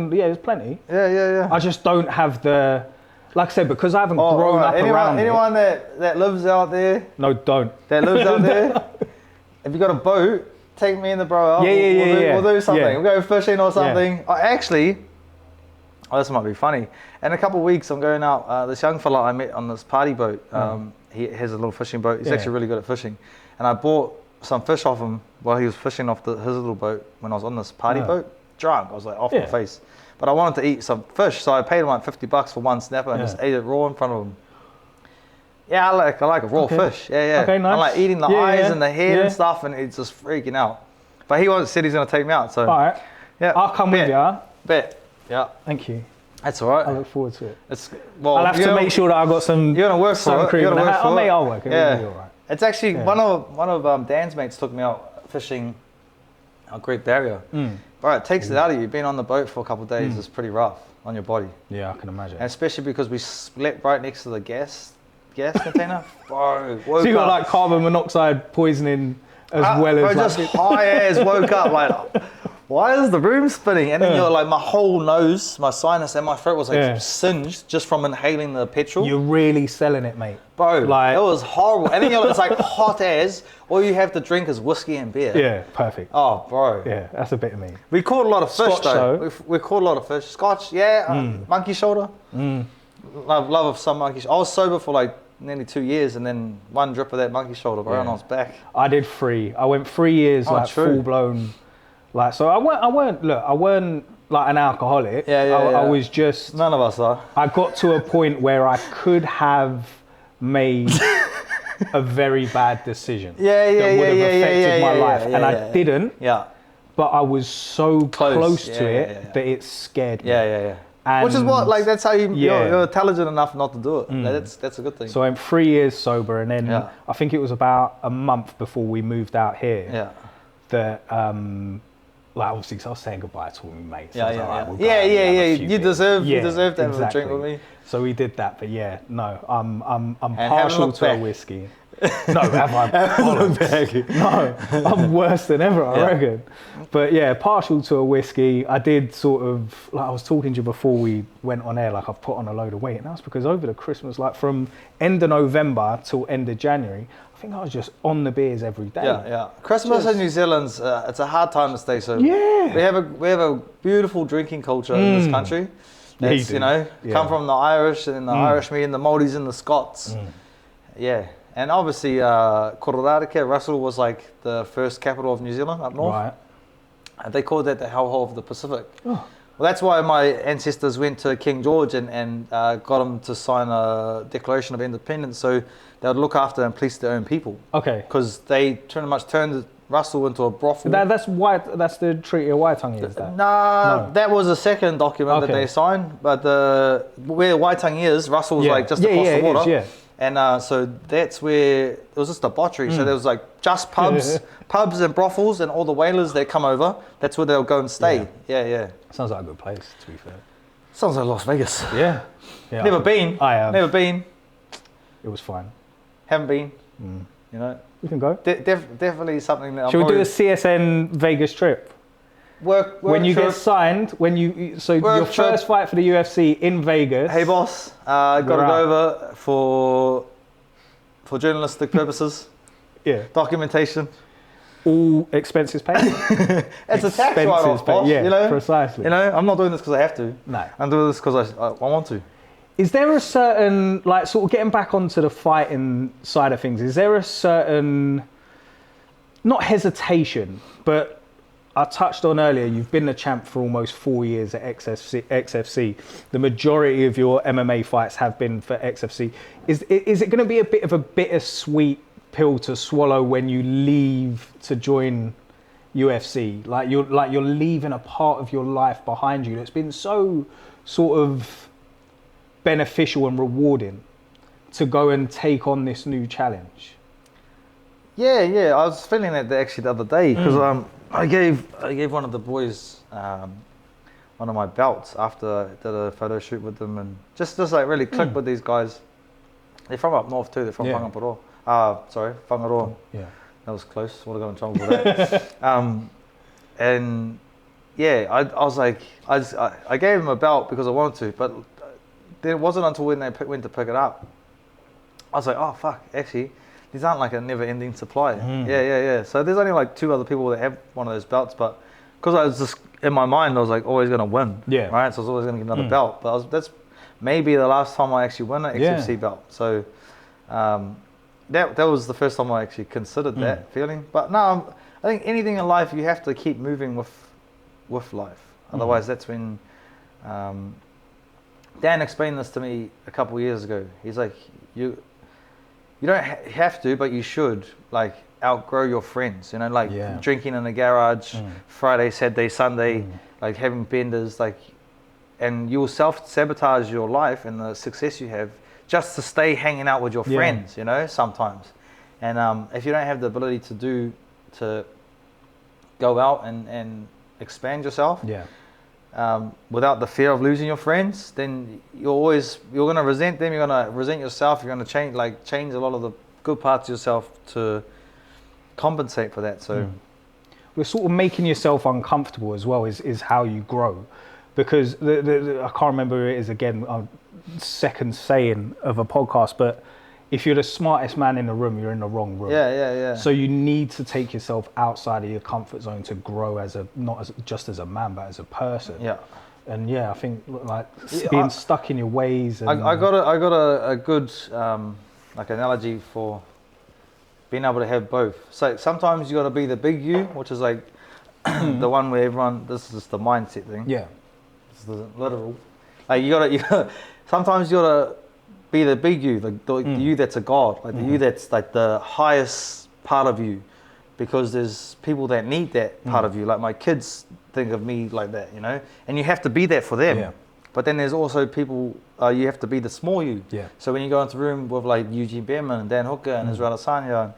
There's plenty. Yeah. I just don't have the, like I said, because I haven't grown up around anyone that lives out there, it. No, don't. that lives out there, if you got a boat, take me and the bro out. We'll do something. Yeah. We'll go fishing or something. This might be funny. In a couple of weeks, I'm going out. This young fella I met on this party boat. He has a little fishing boat. He's actually really good at fishing. And I bought some fish off him while he was fishing off his little boat when I was on this party boat. Drunk, I was like off my face. But I wanted to eat some fish, so I paid him like $50 for one snapper and just ate it raw in front of him. Yeah, I like a raw fish. Yeah. Okay, nice. I like eating the eyes and the head and stuff, and it's just freaking out. But he said he's going to take me out, so. All right. Yeah. I'll come with you. Bet. Yeah. Thank you. That's all right. I look forward to it. I'll have to make sure that I've got some. You're gonna work for it. Cream You're gonna work for it. Mate, I'll work. It'll be all right. It's actually one of Dan's mates took me out fishing a Great Barrier. Bro, it takes it out of you. Being on the boat for a couple of days is pretty rough on your body. Yeah, I can imagine. And especially because we slept right next to the gas container. Bro, So you got like carbon monoxide poisoning as well as. Bro, just high as woke up like. Why is the room spinning? And then you're like, my whole nose, my sinus and my throat was like singed just from inhaling the petrol. You're really selling it, mate. Bro, like, it was horrible. And then it's like hot as, all you have to drink is whiskey and beer. Yeah, perfect. Oh, bro. Yeah, that's a bit of me. We caught a lot of fish, Scotch, though. We caught a lot of fish. Scotch, monkey shoulder. Love of some monkey shoulder. I was sober for like nearly 2 years, and then one drip of that monkey shoulder, bro, and I was back. I did 3. I went 3 years full blown. Like, so I weren't like an alcoholic. I was just. None of us are. I got to a point where I could have made a very bad decision. That would have affected my life, and I didn't. Yeah. But I was so close to it that it scared me. Yeah. And which is what, like, that's how you're intelligent enough not to do it. That's a good thing. So I'm 3 years sober, and then I think it was about a month before we moved out here. That like obviously, cause I was saying goodbye to all my mates. You deserve to have a drink with me. So we did that, but I'm partial to a whiskey. No, have I? No, I'm worse than ever, I reckon. But partial to a whiskey. I did sort of, like I was talking to you before we went on air, like I've put on a load of weight, and that's because over the Christmas, like from end of November till end of January, I think I was just on the beers every day. Christmas in New Zealand's it's a hard time to stay sober. We have a beautiful drinking culture in this country. It's, come from the Irish, and then the Irish meeting the Māoris and the Scots. And obviously, Kororareke, Russell was like the first capital of New Zealand up north. Right. And they called that the hellhole of the Pacific. Well, that's why my ancestors went to King George and got him to sign a Declaration of Independence so they would look after and police their own people. Okay. Because they pretty much turned Russell into a brothel. That's the Treaty of Waitangi, is that? No, that was the second document that they signed. But where Waitangi is, Russell was like just across the water. And so that's where it was just debauchery. So there was like just pubs and brothels, and all the whalers that come over, that's where they'll go and stay. Yeah. Sounds like a good place, to be fair. Sounds like Las Vegas. Yeah. Never been. I have. Never been. It was fine. Haven't been. You know. We can go. Definitely something that. Should we do a CSN Vegas trip? Work when you trip. get signed, your first fight for the UFC in Vegas. Hey boss, got to go over for journalistic purposes. Documentation. All expenses paid. It's a tax write-off, boss. Yeah, precisely. I'm not doing this because I have to. No. I'm doing this because I want to. Is there a certain, like, sort of getting back onto the fighting side of things, is there a certain, not hesitation, but I touched on earlier, you've been the champ for almost 4 years at XFC. The majority of your MMA fights have been for XFC. Is it going to be a bit of a bittersweet pill to swallow when you leave to join UFC? Like you're leaving a part of your life behind you that's been so sort of beneficial and rewarding to go and take on this new challenge. Yeah, I was feeling that actually the other day because I gave one of the boys one of my belts after I did a photo shoot with them, and just like really clicked with these guys. They're from up north too. They're from Whangaparō. Whangaroa. Yeah, that was close. Would have got in trouble for that. And yeah, I was like, I gave them a belt because I wanted to, but then it wasn't until when they went to pick it up, I was like, oh fuck, actually, these aren't like a never-ending supply. Yeah. So there's only like 2 other people that have one of those belts, but because I was just in my mind, I was like always gonna win. Yeah. Right. So I was always gonna get another belt, but that's maybe the last time I actually won an XFC belt. So that was the first time I actually considered that feeling. But no, I think anything in life you have to keep moving with life. Otherwise, that's when. Dan explained this to me a couple of years ago. He's like, you don't have to, but you should, like, outgrow your friends, you know, like drinking in the garage, Friday, Saturday, Sunday, like having benders, like, and you'll self-sabotage your life and the success you have just to stay hanging out with your friends, you know, sometimes. And if you don't have the ability to go out and expand yourself, without the fear of losing your friends, then you're going to resent them, you're going to resent yourself, you're going to change a lot of the good parts of yourself to compensate for that. So we're sort of making yourself uncomfortable as well is how you grow, because I can't remember who it is again, second saying of a podcast, but if you're the smartest man in the room, you're in the wrong room. Yeah. So you need to take yourself outside of your comfort zone to grow just as a man, but as a person. Yeah. And I think like being stuck in your ways. And I got a good like analogy for being able to have both. So sometimes you got to be the big you, which is like the one where everyone. This is just the mindset thing. Yeah. This is the literal. Like you got. Sometimes you got to be the big you, like the you that's a god, like the you that's like the highest part of you, because there's people that need that part of you. Like my kids think of me like that, you know, and you have to be that for them. Yeah. But then there's also people, you have to be the small you. Yeah. So when you go into the room with like Eugene Behrman and Dan Hooker and Israel Adesanya,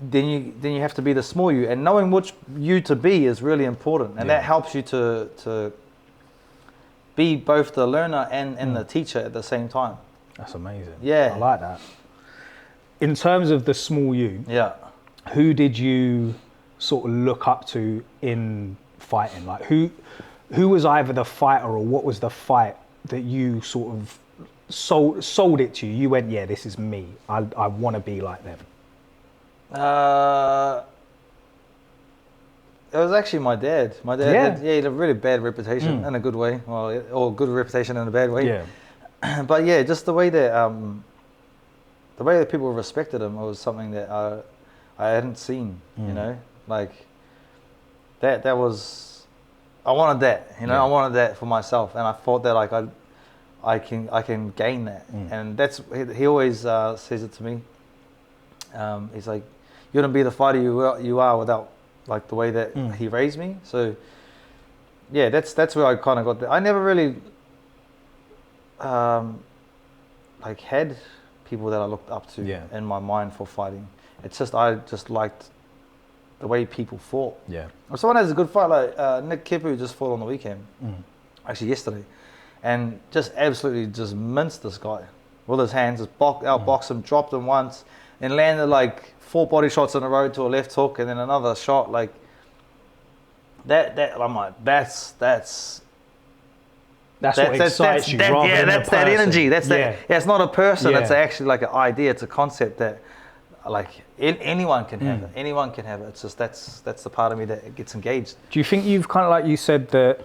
then you have to be the small you, and knowing which you to be is really important, and that helps you to be both the learner and the teacher at the same time. That's amazing. Yeah. I like that. In terms of the small you, who did you sort of look up to in fighting? Like who was either the fighter or what was the fight that you sort of sold it to you? You went, yeah, this is me. I want to be like them. It was actually my dad. My dad, he had a really bad reputation in a good way, or good reputation in a bad way. Yeah. But yeah, just the way that people respected him was something that I hadn't seen. You know, like that was, I wanted that. You know, I wanted that for myself, and I thought that like I can gain that, and that's he always says it to me. He's like, you wouldn't be the fighter you are without like the way that he raised me. So yeah, that's where I kind of got that. I never really like had people that I looked up to in my mind for fighting. It's just I just liked the way people fought. Yeah. If someone has a good fight, like Nick Kipu just fought on the weekend, actually yesterday, and just absolutely just minced this guy with his hands, just outboxed him, dropped him once, and landed like 4 body shots in a row to a left hook, and then another shot like that. I'm like, that's what excites you. That's that energy. That's that. Yeah, it's not a person. It's actually like an idea. It's a concept that, like, anyone can have it. Anyone can have it. It's just that's the part of me that gets engaged. Do you think you've kind of, like you said, that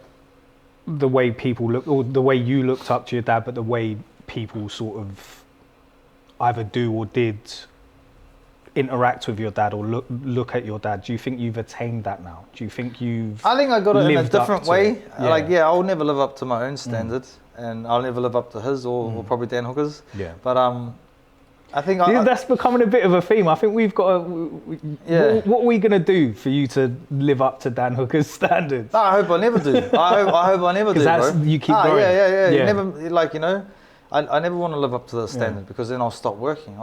the way people look, or the way you looked up to your dad, but the way people sort of either do or did interact with your dad or look at your dad? Do you think you've attained that now? Do you think you've I think I got it in a different way. Yeah. Like, yeah, I'll never live up to my own standards, and I'll never live up to his or probably Dan Hooker's. Yeah. But I think that's becoming a bit of a theme. I think we've got to. Yeah. What are we gonna do for you to live up to Dan Hooker's standards? No, I hope I never do. I hope I never do, bro. You keep going. Yeah. You never, like, you know, I never want to live up to the standard because then I'll stop working.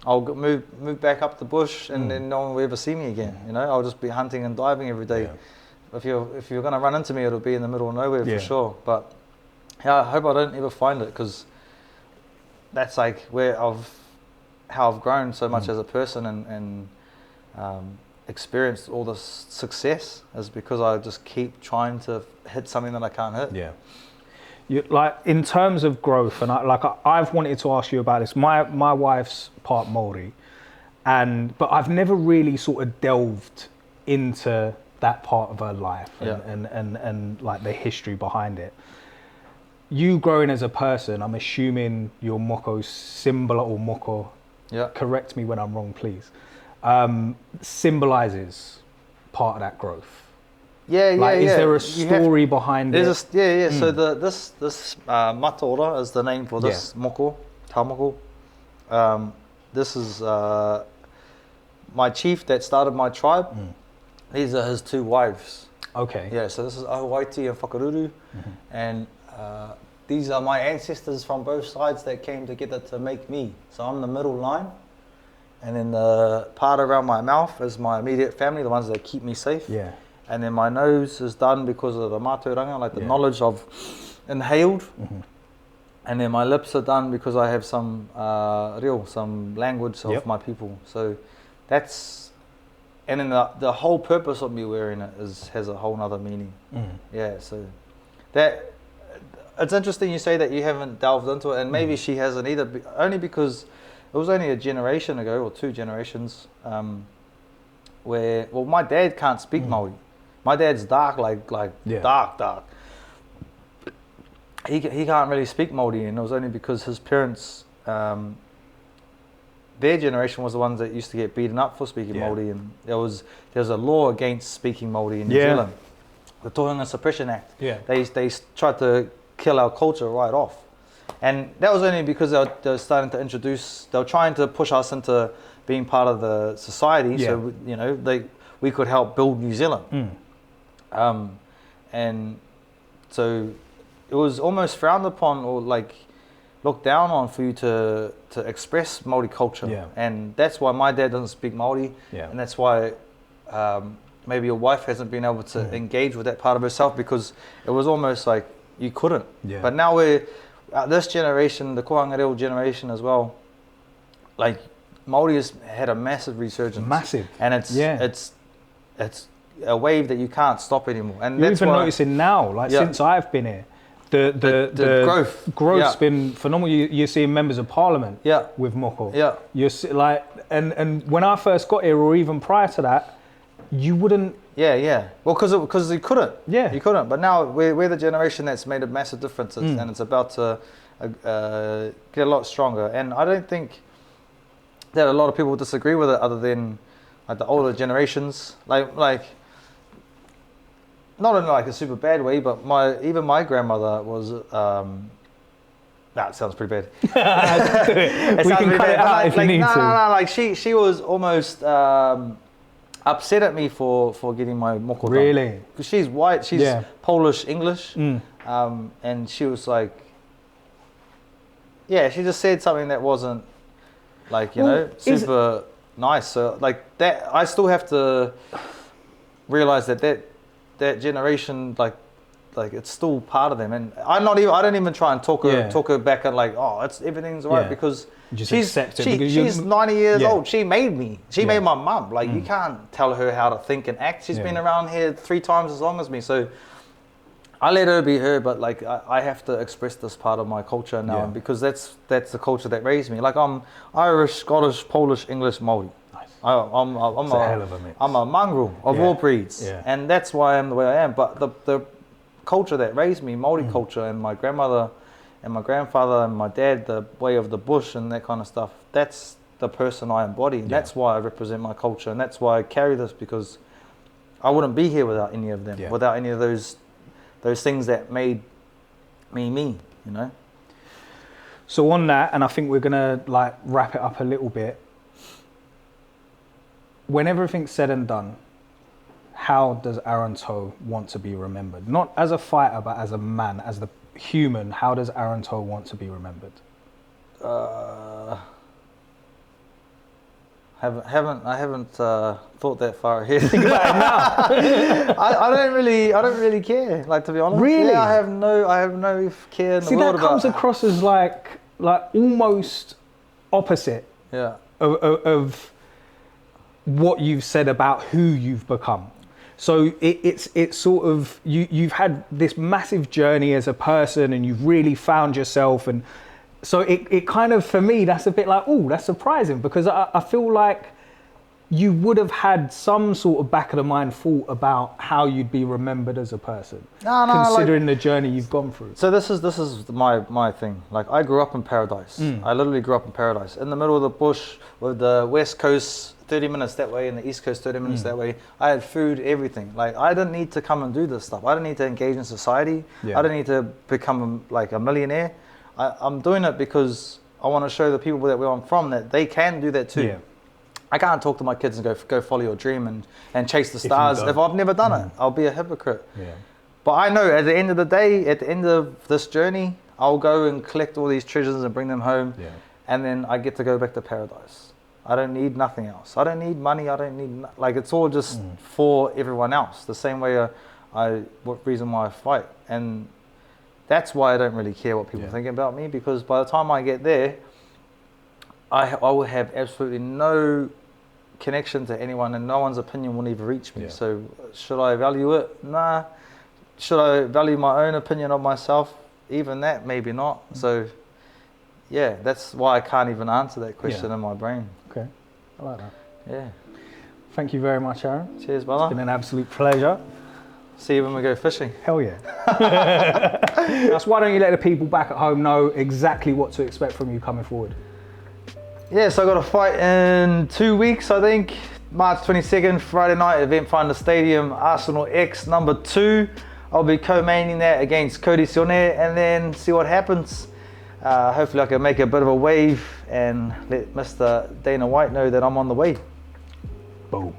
I'll move back up the bush, and then no one will ever see me again. You know, I'll just be hunting and diving every day. Yeah. If you're gonna run into me, it'll be in the middle of nowhere for sure. But yeah, I hope I don't ever find it, because that's like how I've grown so much as a person and experienced all this success, is because I just keep trying to hit something that I can't hit. Yeah. Like, in terms of growth, and I've wanted to ask you about this. My wife's part Māori, but I've never really sort of delved into that part of her life and like the history behind it. You growing as a person, I'm assuming your moko symbol or moko. Yeah. Correct me when I'm wrong, please. Symbolizes part of that growth. Is there a story behind it? So this mataora is the name for this moko, taumoko. This is my chief that started my tribe. These are his two wives. Okay. Yeah, so this is Ahuaiti and Whakaruru. And these are my ancestors from both sides that came together to make me. So I'm the middle line. And then the part around my mouth is my immediate family, the ones that keep me safe. Yeah. And then my nose is done because of the mātauranga, like the knowledge I've inhaled. And then my lips are done because I have some some language of my people. So that's, and then the whole purpose of me wearing it has a whole nother meaning. Yeah, so that, it's interesting you say that you haven't delved into it, and maybe she hasn't either, only because it was only a generation ago, or 2 generations, where, well, my dad can't speak Māori. My dad's dark, dark. He can't really speak Māori, and it was only because his parents, their generation was the ones that used to get beaten up for speaking Māori, and there was a law against speaking Māori in New Zealand. The Tohunga Suppression Act. Yeah. They tried to kill our culture right off. And that was only because they were starting to they were trying to push us into being part of the society, so, you know, we could help build New Zealand. And so it was almost frowned upon, or like looked down on, for you to express Māori culture. Yeah. And that's why my dad doesn't speak Māori. Yeah. And that's why maybe your wife hasn't been able to engage with that part of herself, because it was almost like you couldn't. Yeah. But now this generation, the Kohangareo generation as well, like Māori has had a massive resurgence. Massive. And it's a wave that you can't stop anymore. And you're that's even noticing now, like since I've been here, the growth's been phenomenal. You're seeing members of parliament with moko. Yeah. You're like, and when I first got here, or even prior to that, you wouldn't. Yeah. Well, because you couldn't. Yeah. You couldn't. But now we're the generation that's made a massive difference, and it's about to get a lot stronger. And I don't think that a lot of people disagree with it, other than like the older generations, like. Not in like a super bad way, but even my grandmother was. It sounds pretty bad. We can cut it out if you need to. No. Like she was almost upset at me for getting my moko done. Really? Because she's white. She's Polish English, and she was like, she just said something that wasn't like super nice. So like that, I still have to realize that generation, like it's still part of them, and I don't even try and talk her back and like, everything's right, because she's 90 years old. She made me. She made my mum. Like you can't tell her how to think and act. She's been around here 3 times as long as me, so I let her be her. But like I have to express this part of my culture now, because that's the culture that raised me. Like I'm Irish, Scottish, Polish, English, Māori. I'm a mongrel of all breeds, and that's why I am the way I am. But the culture that raised me, Māori culture, and my grandmother and my grandfather and my dad, the way of the bush and that kind of stuff, that's the person I embody. And that's why I represent my culture, and that's why I carry this, because I wouldn't be here without any of them, without any of those things that made me, you know. So on that, and I think we're gonna like wrap it up a little bit. When everything's said and done, how does Aaron Toe want to be remembered? Not as a fighter, but as a man, as the human. How does Aaron Toe want to be remembered? I haven't thought that far ahead. Think about it now. I don't really care. Like, to be honest, really, I have no care in the world about. See, that comes across as like almost opposite. Yeah. Of what you've said about who you've become. So it's sort of you've had this massive journey as a person, and you've really found yourself, and so it kind of, for me, that's a bit like, oh, that's surprising, because I feel like you would have had some sort of back of the mind thought about how you'd be remembered as a person, considering the journey you've gone through. So this is my thing. Like, I grew up in paradise. I literally grew up in paradise, in the middle of the bush, with the West Coast 30 minutes that way and the East Coast 30 minutes that way. I had food, everything. Like, I didn't need to come and do this stuff. I didn't need to engage in society. I didn't need to become like a millionaire. I'm doing it because I want to show the people that where I'm from that they can do that too. Yeah. I can't talk to my kids and go follow your dream and chase the stars if I've never done it. I'll be a hypocrite. Yeah. But I know at the end of the day, at the end of this journey, I'll go and collect all these treasures and bring them home. Yeah. And then I get to go back to paradise. I don't need nothing else. I don't need money. I don't need, like, it's all just for everyone else. The same way what reason why I fight. And that's why I don't really care what people think about me, because by the time I get there, I will have absolutely no connection to anyone, and no one's opinion will even reach me. Yeah. So should I value it? Nah. Should I value my own opinion of myself? Even that, maybe not. So yeah, that's why I can't even answer that question in my brain. Okay, I like that. Yeah. Thank you very much, Aaron. Cheers, brother. It's been an absolute pleasure. See you when we go fishing. Hell yeah. That's why don't you let the people back at home know exactly what to expect from you coming forward? Yeah, so I got a fight in 2 weeks, I think. March 22nd, Friday night, Event Finder Stadium, Arsenal X number 2. I'll be co-maining that against Cody Sionnet, and then see what happens. Hopefully I can make a bit of a wave and let Mr. Dana White know that I'm on the way. Boom.